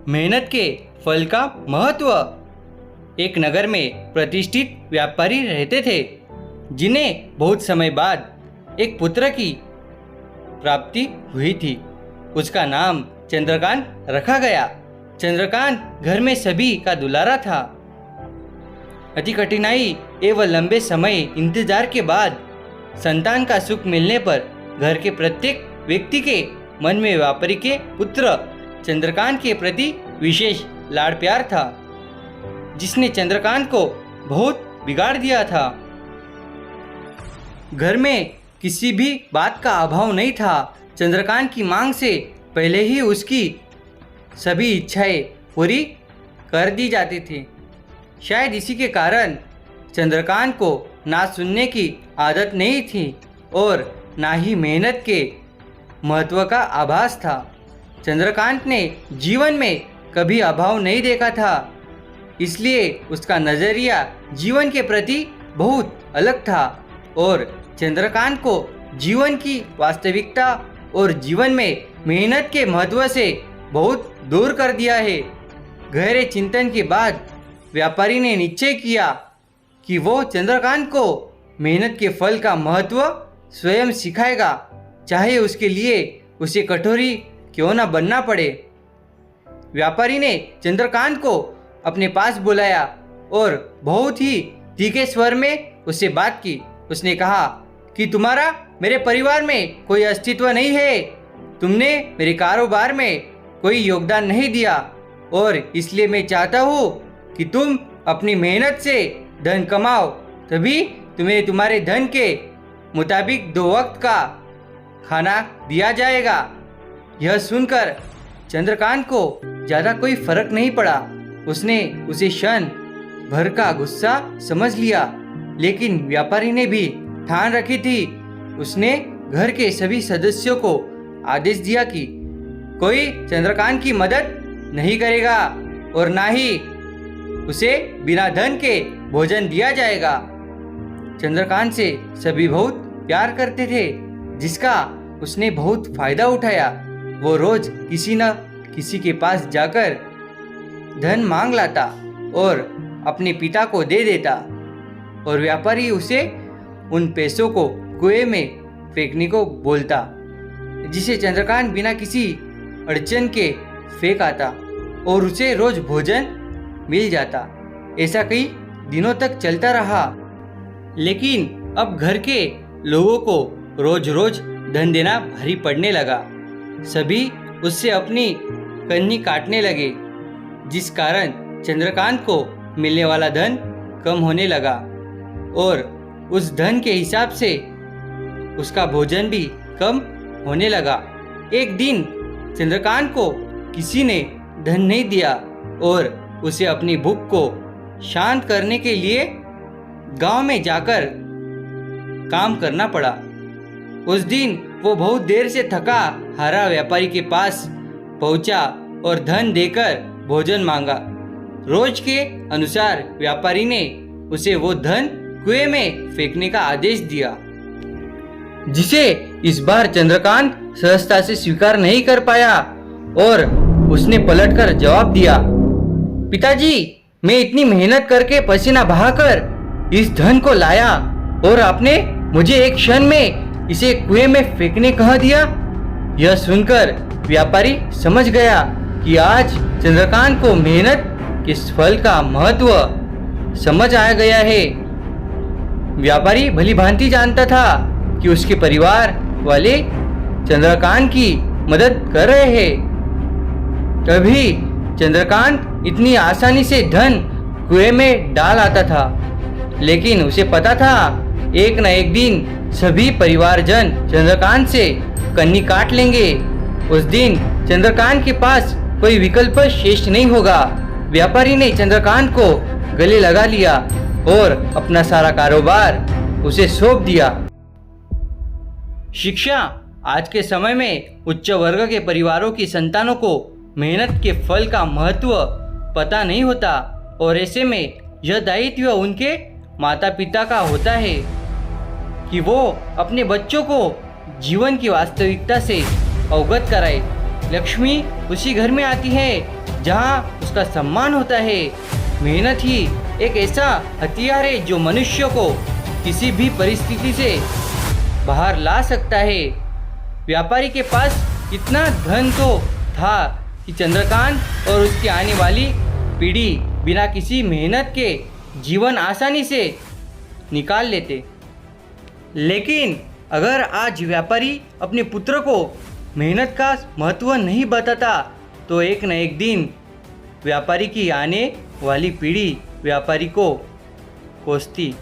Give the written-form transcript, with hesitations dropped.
मेहनत के फल का महत्व। एक नगर में प्रतिष्ठित व्यापारी रहते थे, जिन्हें बहुत समय बाद एक पुत्र की प्राप्ति हुई थी। उसका नाम चंद्रकांत रखा गया। चंद्रकांत घर में सभी का दुलारा था। अति कठिनाई एवं लंबे समय इंतजार के बाद संतान का सुख मिलने पर घर के प्रत्येक व्यक्ति के मन में व्यापारी के पुत्र चंद्रकांत के प्रति विशेष लाड़ प्यार था, जिसने चंद्रकांत को बहुत बिगाड़ दिया था। घर में किसी भी बात का अभाव नहीं था। चंद्रकांत की मांग से पहले ही उसकी सभी इच्छाएं पूरी कर दी जाती थी। शायद इसी के कारण चंद्रकांत को ना सुनने की आदत नहीं थी और ना ही मेहनत के महत्व का आभास था। चंद्रकांत ने जीवन में कभी अभाव नहीं देखा था, इसलिए उसका नज़रिया जीवन के प्रति बहुत अलग था और चंद्रकांत को जीवन की वास्तविकता और जीवन में मेहनत के महत्व से बहुत दूर कर दिया है। गहरे चिंतन के बाद व्यापारी ने निश्चय किया कि वो चंद्रकांत को मेहनत के फल का महत्व स्वयं सिखाएगा, चाहे उसके लिए उसे कठोरी क्यों न बनना पड़े। व्यापारी ने चंद्रकांत को अपने पास बुलाया और बहुत ही तीखे स्वर में उससे बात की। उसने कहा कि तुम्हारा मेरे परिवार में कोई अस्तित्व नहीं है, तुमने मेरे कारोबार में कोई योगदान नहीं दिया और इसलिए मैं चाहता हूँ कि तुम अपनी मेहनत से धन कमाओ, तभी तुम्हें तुम्हारे धन के मुताबिक 2 वक्त का खाना दिया जाएगा। यह सुनकर चंद्रकांत को ज़्यादा कोई फर्क नहीं पड़ा। उसने उसे क्षण भर का गुस्सा समझ लिया, लेकिन व्यापारी ने भी ठान रखी थी। उसने घर के सभी सदस्यों को आदेश दिया कि कोई चंद्रकांत की मदद नहीं करेगा और ना ही उसे बिना धन के भोजन दिया जाएगा। चंद्रकांत से सभी बहुत प्यार करते थे, जिसका उसने बहुत फायदा उठाया। वो रोज किसी न किसी के पास जाकर धन मांग लाता और अपने पिता को दे देता और व्यापारी उसे उन पैसों को कुएं में फेंकने को बोलता, जिसे चंद्रकांत बिना किसी अड़चन के फेंक आता और उसे रोज भोजन मिल जाता। ऐसा कई दिनों तक चलता रहा, लेकिन अब घर के लोगों को रोज रोज धन देना भारी पड़ने लगा। सभी उससे अपनी कन्नी काटने लगे, जिस कारण चंद्रकांत को मिलने वाला धन कम होने लगा और उस धन के हिसाब से उसका भोजन भी कम होने लगा। एक दिन चंद्रकांत को किसी ने धन नहीं दिया और उसे अपनी भूख को शांत करने के लिए गांव में जाकर काम करना पड़ा। उस दिन वो बहुत देर से थका हारा व्यापारी के पास पहुंचा और धन देकर भोजन मांगा। रोज के अनुसार व्यापारी ने उसे वो धन कुएं में फेंकने का आदेश दिया, जिसे इस बार चंद्रकांत सहजता से स्वीकार नहीं कर पाया और उसने पलटकर जवाब दिया, पिताजी, मैं इतनी मेहनत करके पसीना बहाकर इस धन को लाया और आपने मुझे एक क्षण में इसे कुएं में फेंकने कह दिया। यह सुनकर व्यापारी समझ गया कि आज चंद्रकांत को मेहनत के फल का महत्व समझ आ गया है। व्यापारी भली भांति जानता था कि उसके परिवार वाले चंद्रकांत की मदद कर रहे हैं, तभी चंद्रकांत इतनी आसानी से धन कुएं में डाल आता था। लेकिन उसे पता था एक न एक दिन सभी परिवारजन चंद्रकांत से कन्नी काट लेंगे। उस दिन चंद्रकांत के पास कोई विकल्प शेष नहीं होगा। व्यापारी ने चंद्रकांत को गले लगा लिया और अपना सारा कारोबार उसे सौंप दिया। शिक्षा आज के समय में उच्च वर्ग के परिवारों की संतानों को मेहनत के फल का महत्व पता नहीं होता और ऐसे में यह दायित्व उनके माता पिता का होता है कि वो अपने बच्चों को जीवन की वास्तविकता से अवगत कराए। लक्ष्मी उसी घर में आती है जहाँ उसका सम्मान होता है। मेहनत ही एक ऐसा हथियार है जो मनुष्य को किसी भी परिस्थिति से बाहर ला सकता है। व्यापारी के पास इतना धन तो था कि चंद्रकांत और उसकी आने वाली पीढ़ी बिना किसी मेहनत के जीवन आसानी से निकाल लेते। लेकिन अगर आज व्यापारी अपने पुत्र को मेहनत का महत्व नहीं बताता तो एक न एक दिन व्यापारी की आने वाली पीढ़ी व्यापारी को कोसती।